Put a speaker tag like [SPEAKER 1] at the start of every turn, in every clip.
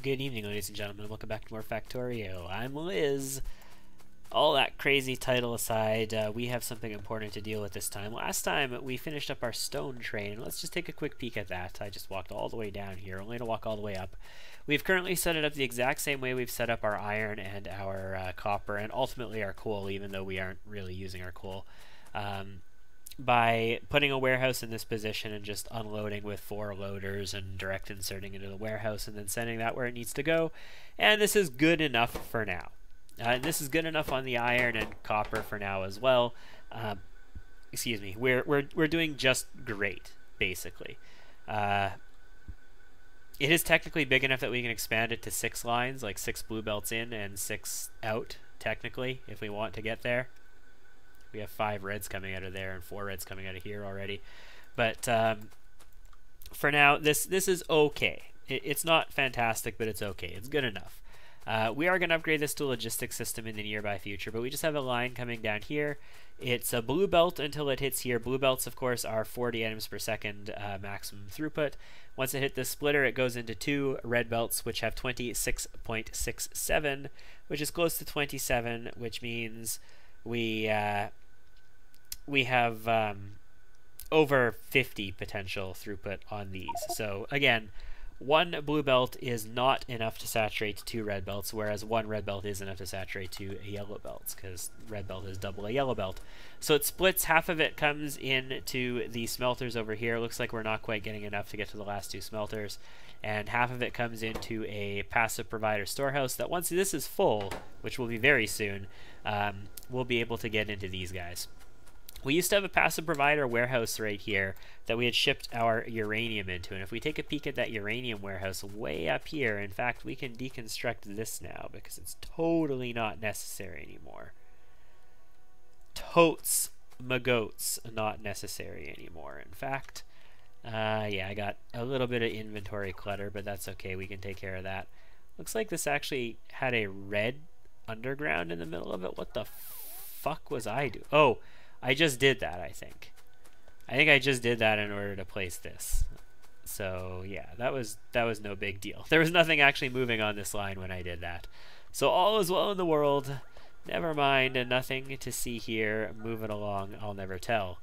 [SPEAKER 1] Good evening, ladies and gentlemen. Welcome back to more Factorio. I'm Liz. All that crazy title aside, we have something important to deal with this time. Last time, we finished up our stone train. Let's just take a quick peek at that. I just walked all the way down here, only to walk all the way up. We've currently set it up the exact same way we've set up our iron and our copper, and ultimately our coal, even though we aren't really using our coal. By putting a warehouse in this position and just unloading with 4 loaders and direct inserting into the warehouse and then sending that where it needs to go. And this is good enough for now. This is good enough on the iron and copper for now as well. Excuse me. We're doing just great, basically. It is technically big enough that we can expand it to 6 lines, like 6 blue belts in and 6 out, technically, if we want to get there. We have 5 reds coming out of there and 4 reds coming out of here already. But for now, this is okay. It's not fantastic, but it's okay. It's good enough. We are going to upgrade this to a logistics system in the nearby future, but we just have a line coming down here. It's a blue belt until it hits here. Blue belts, of course, are 40 items per second maximum throughput. Once it hit this splitter, it goes into 2 red belts, which have 26.67, which is close to 27, which means we have over 50 potential throughput on these. So again, 1 blue belt is not enough to saturate 2 red belts, whereas 1 red belt is enough to saturate 2 yellow belts, because red belt is double a yellow belt. So it splits. Half of it comes into the smelters over here. Looks like we're not quite getting enough to get to the last 2 smelters. And half of it comes into a passive provider storehouse that once this is full, which will be very soon, we'll be able to get into these guys. We used to have a passive provider warehouse right here that we had shipped our uranium into, and if we take a peek at that uranium warehouse way up here, in fact, we can deconstruct this now because it's totally not necessary anymore. Totes magoats not necessary anymore. In fact, yeah, I got a little bit of inventory clutter, but that's okay. We can take care of that. Looks like this actually had a red underground in the middle of it. What the fuck was I doing? Oh, I just did that, I think. I just did that in order to place this. So, yeah, that was no big deal. There was nothing actually moving on this line when I did that. So all is well in the world. Never mind, and nothing to see here. Moving along, I'll never tell.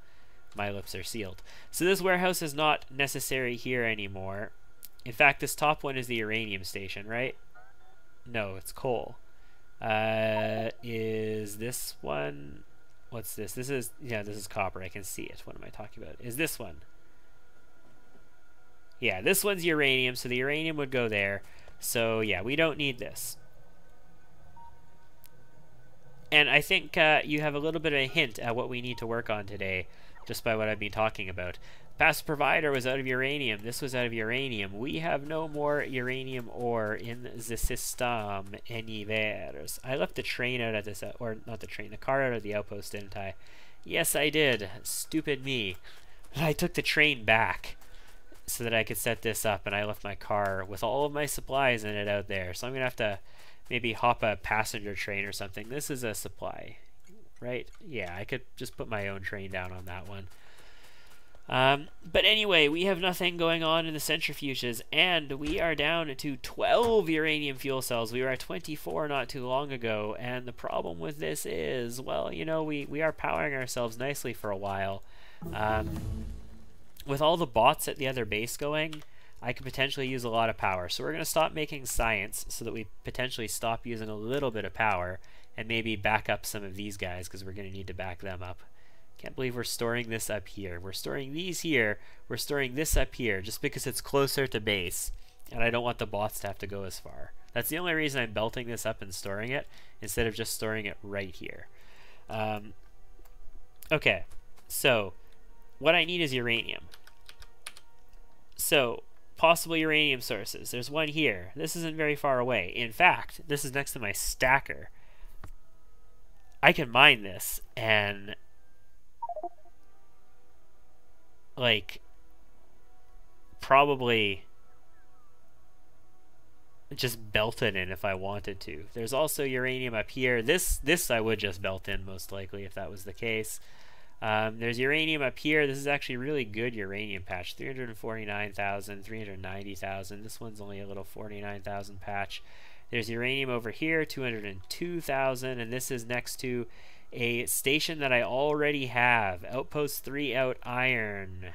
[SPEAKER 1] My lips are sealed. So this warehouse is not necessary here anymore. In fact, this top one is the uranium station, right? No, it's coal. Is this one... What's this? This is, yeah, this is copper. I can see it. What am I talking about? Is this one? Yeah, this one's uranium, so the uranium would go there. So, yeah, we don't need this. And I think you have a little bit of a hint at what we need to work on today, just by what I've been talking about. Past provider was out of uranium. This was out of uranium. We have no more uranium ore in the system anywhere. I left the train out at this, or not the train, the car out of the outpost, didn't I? Yes, I did. Stupid me. I took the train back so that I could set this up, and I left my car with all of my supplies in it out there. So I'm going to have to maybe hop a passenger train or something. This is a supply, right? Yeah, I could just put my own train down on that one. But anyway, we have nothing going on in the centrifuges, and we are down to 12 uranium fuel cells. We were at 24 not too long ago, and the problem with this is, well, you know, we are powering ourselves nicely for a while. With all the bots at the other base going, I could potentially use a lot of power. So we're going to stop making science so that we potentially stop using a little bit of power and maybe back up some of these guys, because we're going to need to back them up. Can't believe we're storing this up here. We're storing these here. We're storing this up here just because it's closer to base, and I don't want the bots to have to go as far. That's the only reason I'm belting this up and storing it instead of just storing it right here. Okay, so what I need is uranium. So possible uranium sources. There's one here. This isn't very far away. In fact, this is next to my stacker. I can mine this and, like, probably just belt it in if I wanted to. There's also uranium up here. This I would just belt in most likely if that was the case. There's uranium up here. This is actually really good uranium patch. 349,000, 390,000. This one's only a little 49,000 patch. There's uranium over here, 202,000, and this is next to a station that I already have. Outpost 3 out iron.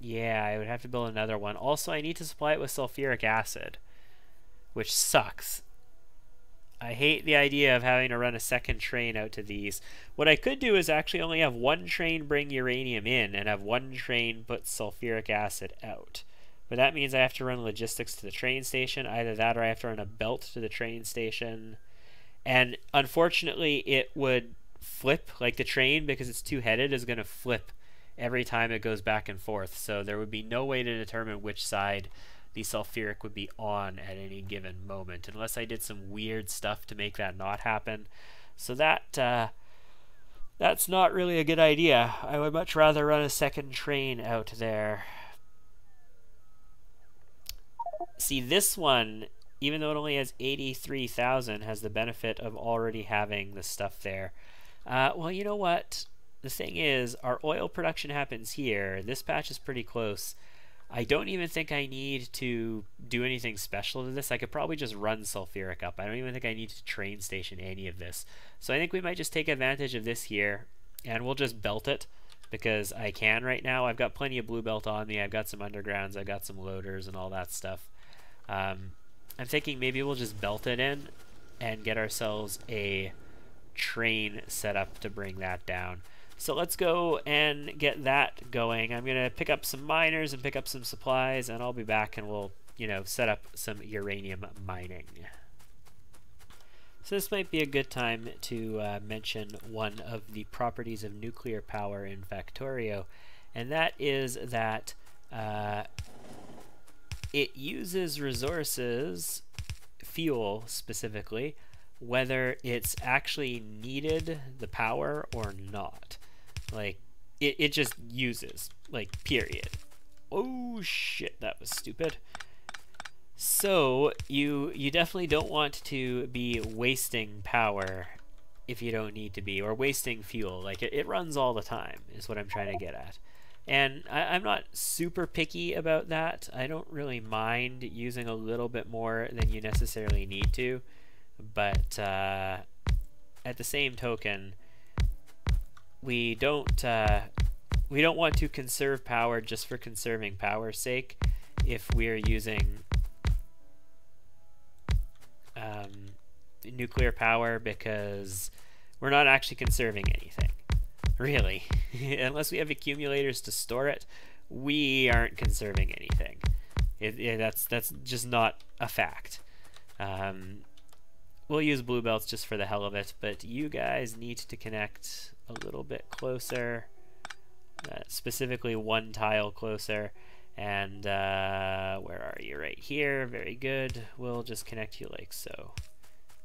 [SPEAKER 1] Yeah, I would have to build another one. Also, I need to supply it with sulfuric acid, which sucks. I hate the idea of having to run a second train out to these. What I could do is actually only have one train bring uranium in and have one train put sulfuric acid out. But that means I have to run logistics to the train station. Either that or I have to run a belt to the train station. And unfortunately, it would flip, like the train, because it's two-headed, is going to flip every time it goes back and forth. So there would be no way to determine which side the sulfuric would be on at any given moment, unless I did some weird stuff to make that not happen. So that's not really a good idea. I would much rather run a second train out there. See, this one, even though it only has 83,000, has the benefit of already having the stuff there. Well, you know what? The thing is, our oil production happens here. This patch is pretty close. I don't even think I need to do anything special to this. I could probably just run sulfuric up. I don't even think I need to train station any of this. So I think we might just take advantage of this here, and we'll just belt it, because I can right now. I've got plenty of blue belt on me. I've got some undergrounds. I've got some loaders and all that stuff. I'm thinking maybe we'll just belt it in and get ourselves a train set up to bring that down. So let's go and get that going. I'm going to pick up some miners and pick up some supplies, and I'll be back and we'll, set up some uranium mining. So this might be a good time to mention one of the properties of nuclear power in Factorio, and that is that it uses resources, fuel specifically, whether it's actually needed, the power, or not. Like, it just uses, like, period. Oh shit, that was stupid. So you definitely don't want to be wasting power if you don't need to be, or wasting fuel. Like, it runs all the time is what I'm trying to get at. And I'm not super picky about that. I don't really mind using a little bit more than you necessarily need to, but at the same token, we don't want to conserve power just for conserving power's sake if we're using nuclear power, because we're not actually conserving anything, really. Unless we have accumulators to store it, we aren't conserving anything. That's just not a fact. We'll use blue belts just for the hell of it, but you guys need to connect a little bit closer, specifically one tile closer. And where are you? Right here. Very good. We'll just connect you like so,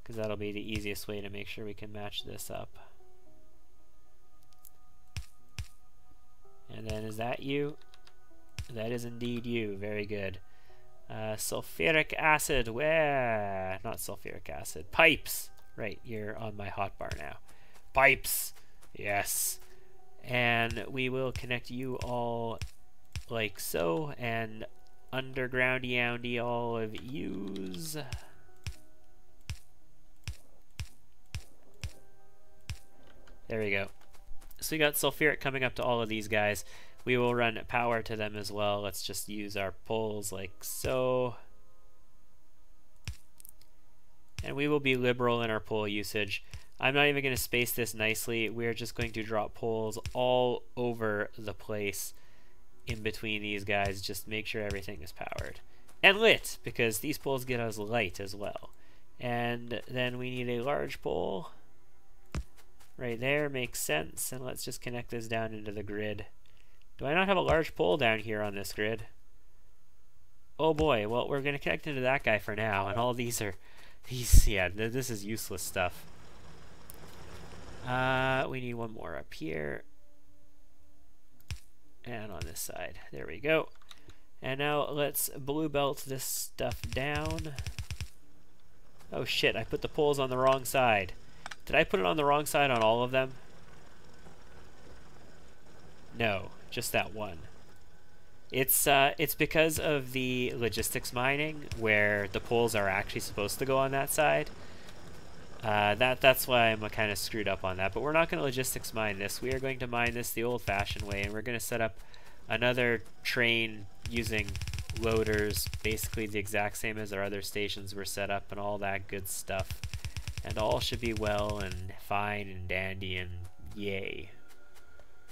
[SPEAKER 1] because that'll be the easiest way to make sure we can match this up. And then, is that you? That is indeed you. Very good. Sulfuric acid. Where? Not sulfuric acid. Pipes. Right, you're on my hotbar now. Pipes. Yes. And we will connect you all like so, and undergroundy all of yous. There we go. So we got sulfuric coming up to all of these guys. We will run power to them as well. Let's just use our poles like so. And we will be liberal in our pole usage. I'm not even going to space this nicely. We're just going to drop poles all over the place in between these guys. Just make sure everything is powered. And lit, because these poles get us light as well. And then we need a large pole. Right there, makes sense. And let's just connect this down into the grid. Do I not have a large pole down here on this grid? Oh boy, well, we're going to connect into that guy for now. And all these are... yeah, this is useless stuff. We need one more up here. And on this side. There we go. And now let's blue belt this stuff down. Oh shit, I put the poles on the wrong side. Did I put it on the wrong side on all of them? No, just that one. It's because of the logistics mining where the poles are actually supposed to go on that side. That's why I'm kind of screwed up on that. But we're not going to logistics mine this. We are going to mine this the old-fashioned way, and we're going to set up another train using loaders, basically the exact same as our other stations were set up and all that good stuff. And all should be well and fine and dandy and yay.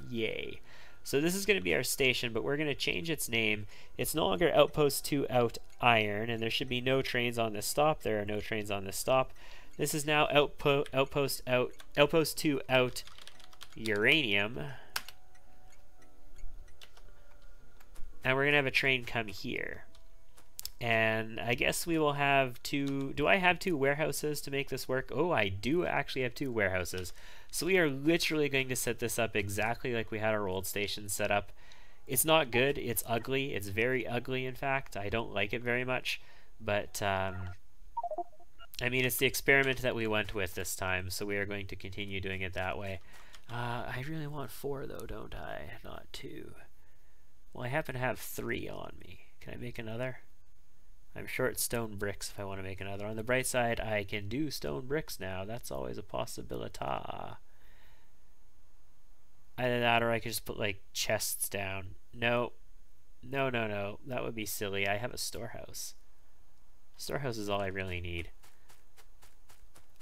[SPEAKER 1] Yay. So this is going to be our station, but we're going to change its name. It's no longer Outpost 2 Out Iron, and there should be no trains on this stop. There are no trains on this stop. This is now Outpost 2 Out Uranium. And we're going to have a train come here. And I guess we will have two... Do I have two warehouses to make this work? Oh, I do actually have two warehouses. So we are literally going to set this up exactly like we had our old station set up. It's not good. It's ugly. It's very ugly, in fact. I don't like it very much. But, I mean, it's the experiment that we went with this time. So we are going to continue doing it that way. I really want 4, though, don't I? Not 2. Well, I happen to have 3 on me. Can I make another? I'm short stone bricks if I want to make another. On the bright side, I can do stone bricks now. That's always a possibility. Either that or I could just put, like, chests down. No. No, no, no. That would be silly. I have a storehouse. Storehouse is all I really need.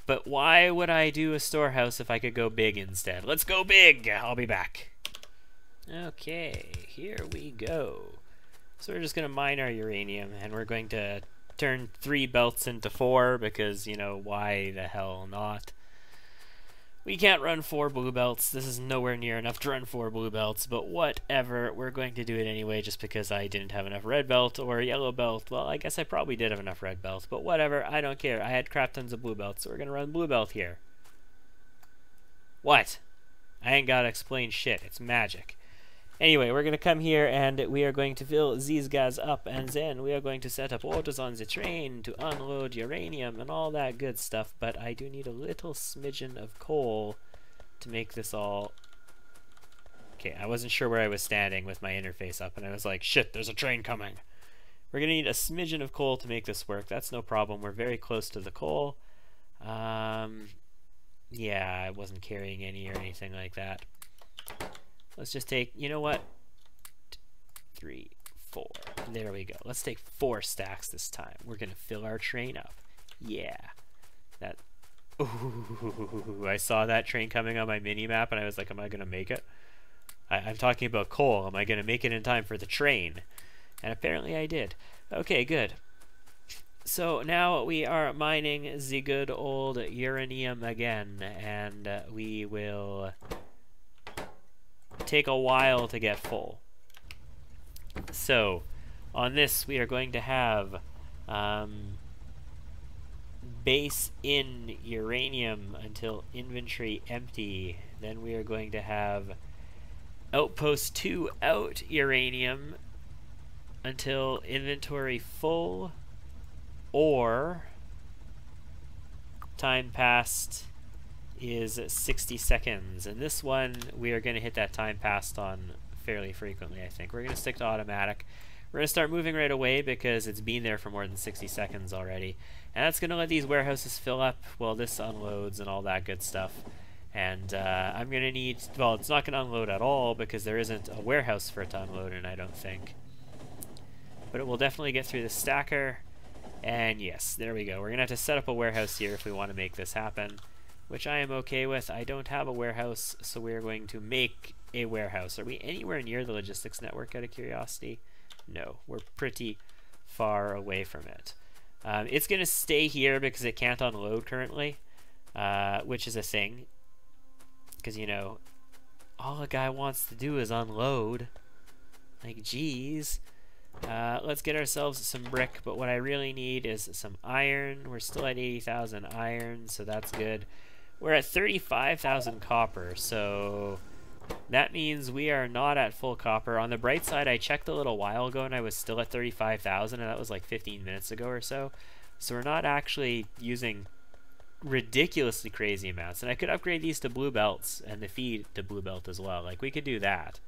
[SPEAKER 1] But why would I do a storehouse if I could go big instead? Let's go big! I'll be back. Okay, here we go. So we're just going to mine our uranium, and we're going to turn 3 belts into 4, because, you know, why the hell not? We can't run 4 blue belts. This is nowhere near enough to run 4 blue belts, but whatever. We're going to do it anyway, just because I didn't have enough red belt or yellow belt. Well, I guess I probably did have enough red belt, but whatever. I don't care. I had crap tons of blue belts, so we're going to run blue belt here. What? I ain't got to explain shit. It's magic. Anyway, we're going to come here and we are going to fill these guys up, and then we are going to set up orders on the train to unload uranium and all that good stuff, but I do need a little smidgen of coal to make this all... Okay, I wasn't sure where I was standing with my interface up, and I was like, shit, there's a train coming. We're going to need a smidgen of coal to make this work. That's no problem. We're very close to the coal. Yeah, I wasn't carrying any or anything like that. Let's just take, you know what? 3, 4. There we go. Let's take 4 stacks this time. We're going to fill our train up. Yeah. That. Ooh, I saw that train coming on my mini-map, and I was like, am I going to make it? I'm talking about coal. Am I going to make it in time for the train? And apparently I did. Okay, good. So now we are mining the good old uranium again, and we will... take a while to get full. So on this we are going to have base in uranium until inventory empty. Then we are going to have outpost 2 out uranium until inventory full, or time passed is 60 seconds, and this one we are going to hit that time passed on fairly frequently. I think we're going to stick to automatic. We're going to start moving right away because it's been there for more than 60 seconds already, and that's going to let these warehouses fill up while this unloads and all that good stuff. And I'm going to need, well, it's not going to unload at all because there isn't a warehouse for it to unload in, I don't think, but it will definitely get through the stacker. And yes, there we go. We're going to have to set up a warehouse here if we want to make this happen, which I am okay with. I don't have a warehouse, so we're going to make a warehouse. Are we anywhere near the logistics network, out of curiosity? No, we're pretty far away from it. It's going to stay here because it can't unload currently, which is a thing. Because, you know, all a guy wants to do is unload. Like, geez. Let's get ourselves some brick, but what I really need is some iron. We're still at 80,000 iron, so that's good. We're at 35,000 copper, so that means we are not at full copper. On the bright side, I checked a little while ago and I was still at 35,000, and that was like 15 minutes ago or so. So we're not actually using ridiculously crazy amounts. And I could upgrade these to blue belts and the feed to blue belt as well. Like, we could do that.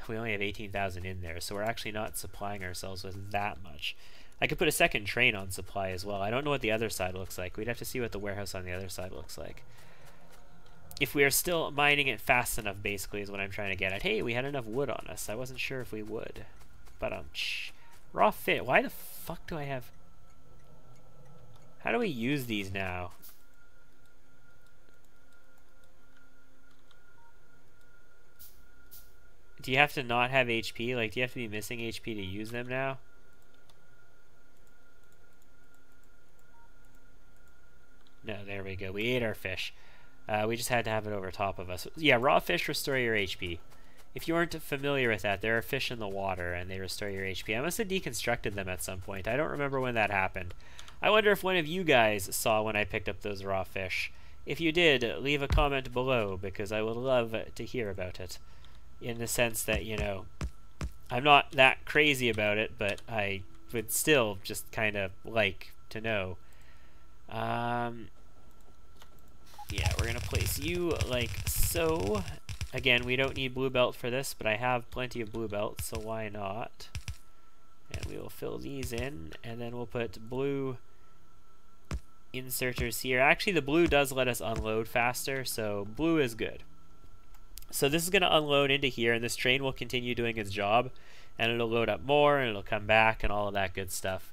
[SPEAKER 1] We only have 18,000 in there, so we're actually not supplying ourselves with that much. I could put a second train on supply as well. I don't know what the other side looks like. We'd have to see what the warehouse on the other side looks like. If we are still mining it fast enough, basically, is what I'm trying to get at. Hey, we had enough wood on us. I wasn't sure if we would. But, raw fit. Why the fuck do I have... How do we use these now? Do you have to not have HP? Like, do you have to be missing HP to use them now? No, there we go. We ate our fish. We just had to have it over top of us. Yeah, raw fish restore your HP. If you aren't familiar with that, there are fish in the water and they restore your HP. I must have deconstructed them at some point. I don't remember when that happened. I wonder if one of you guys saw when I picked up those raw fish. If you did, leave a comment below because I would love to hear about it. In the sense that, you know, I'm not that crazy about it, but I would still just kind of like to know. Yeah, we're going to place you like so. Again, we don't need blue belt for this, but I have plenty of blue belt, so why not? And we will fill these in, and then we'll put blue inserters here. Actually, the blue does let us unload faster, so blue is good. So this is going to unload into here, and this train will continue doing its job, and it'll load up more, and it'll come back, and all of that good stuff.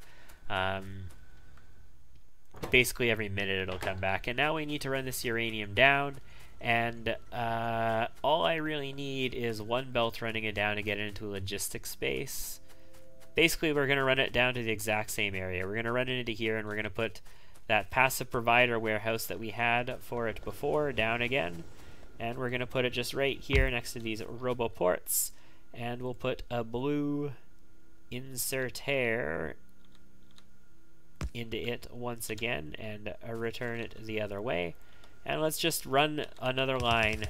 [SPEAKER 1] Basically every minute it'll come back. And now we need to run this uranium down, and all I really need is one belt running it down to get it into a logistics space. Basically, we're going to run it down to the exact same area. We're going to run it into here, and we're going to put that passive provider warehouse that we had for it before down again. And we're going to put it just right here next to these roboports. And we'll put a blue inserter into it once again and return it the other way. And let's just run another line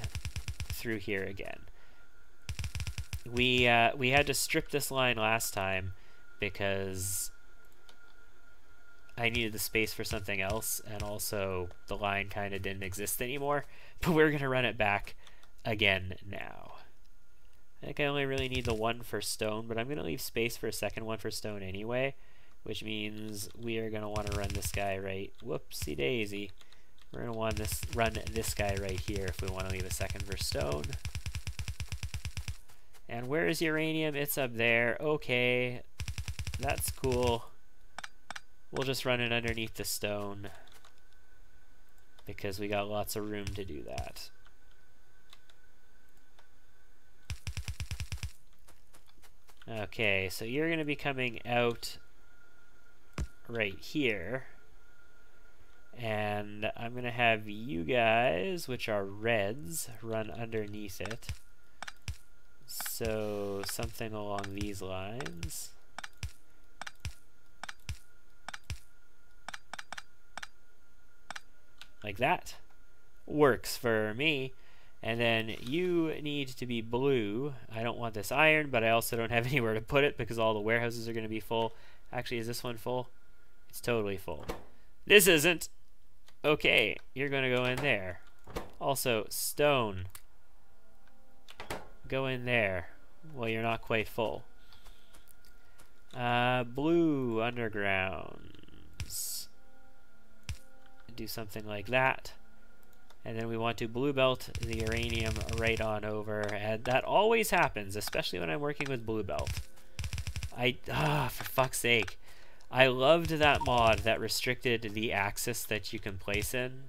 [SPEAKER 1] through here again. We had to strip this line last time because I needed the space for something else, and also the line kind of didn't exist anymore. But we're going to run it back again now. I think I only really need the one for stone, but I'm going to leave space for a second one for stone anyway, which means we are going to want to run this guy right. Whoopsie daisy. We're going to want to run this guy right here if we want to leave a second for stone. And where is uranium? It's up there. Okay, that's cool. We'll just run it underneath the stone because we got lots of room to do that. Okay, so you're going to be coming out right here. And I'm going to have you guys, which are reds, run underneath it. So something along these lines. Like that. Works for me. And then you need to be blue. I don't want this iron, but I also don't have anywhere to put it because all the warehouses are going to be full. Actually, is this one full? It's totally full. This isn't. Okay, you're going to go in there. Also, stone. Go in there. Well, you're not quite full. Blue undergrounds. Do something like that. And then we want to blue belt the uranium right on over. And that always happens, especially when I'm working with blue belt. For fuck's sake. I loved that mod that restricted the axis that you can place in.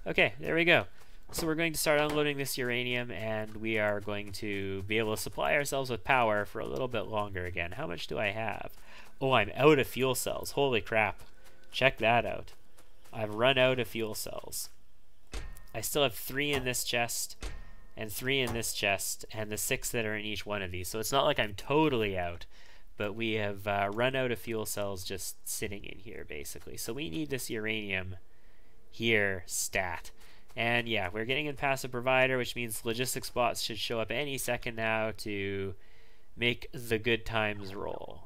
[SPEAKER 1] Okay, there we go. So we're going to start unloading this uranium, and we are going to be able to supply ourselves with power for a little bit longer again. How much do I have? Oh, I'm out of fuel cells. Holy crap. Check that out. I've run out of fuel cells. I still have 3 in this chest, and 3 in this chest, and the 6 that are in each one of these. So it's not like I'm totally out, but we have run out of fuel cells just sitting in here, basically. So we need this uranium here stat. And yeah, we're getting in passive provider, which means logistics bots should show up any second now to make the good times roll.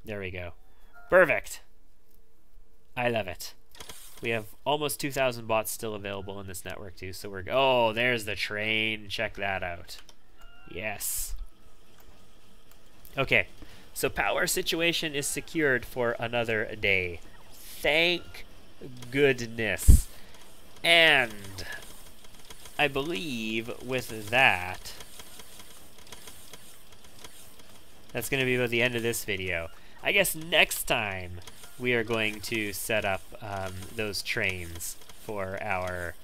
[SPEAKER 1] There we go. Perfect. I love it. We have almost 2,000 bots still available in this network too, so we're... Oh, there's the train. Check that out. Yes. Okay, so power situation is secured for another day. Thank goodness. And I believe with that, that's going to be about the end of this video. I guess next time we are going to set up those trains for our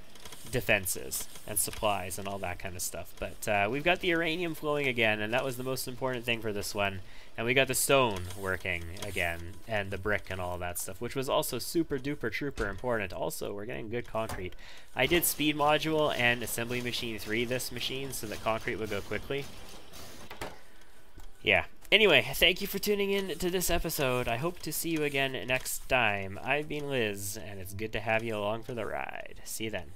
[SPEAKER 1] defenses and supplies and all that kind of stuff. But we've got the uranium flowing again, and that was the most important thing for this one. And we got the stone working again, and the brick and all that stuff, which was also super duper trooper important. Also, we're getting good concrete. I did speed module and assembly machine 3 this machine so that concrete would go quickly. Yeah. Anyway, thank you for tuning in to this episode. I hope to see you again next time. I've been Liz, and it's good to have you along for the ride. See you then.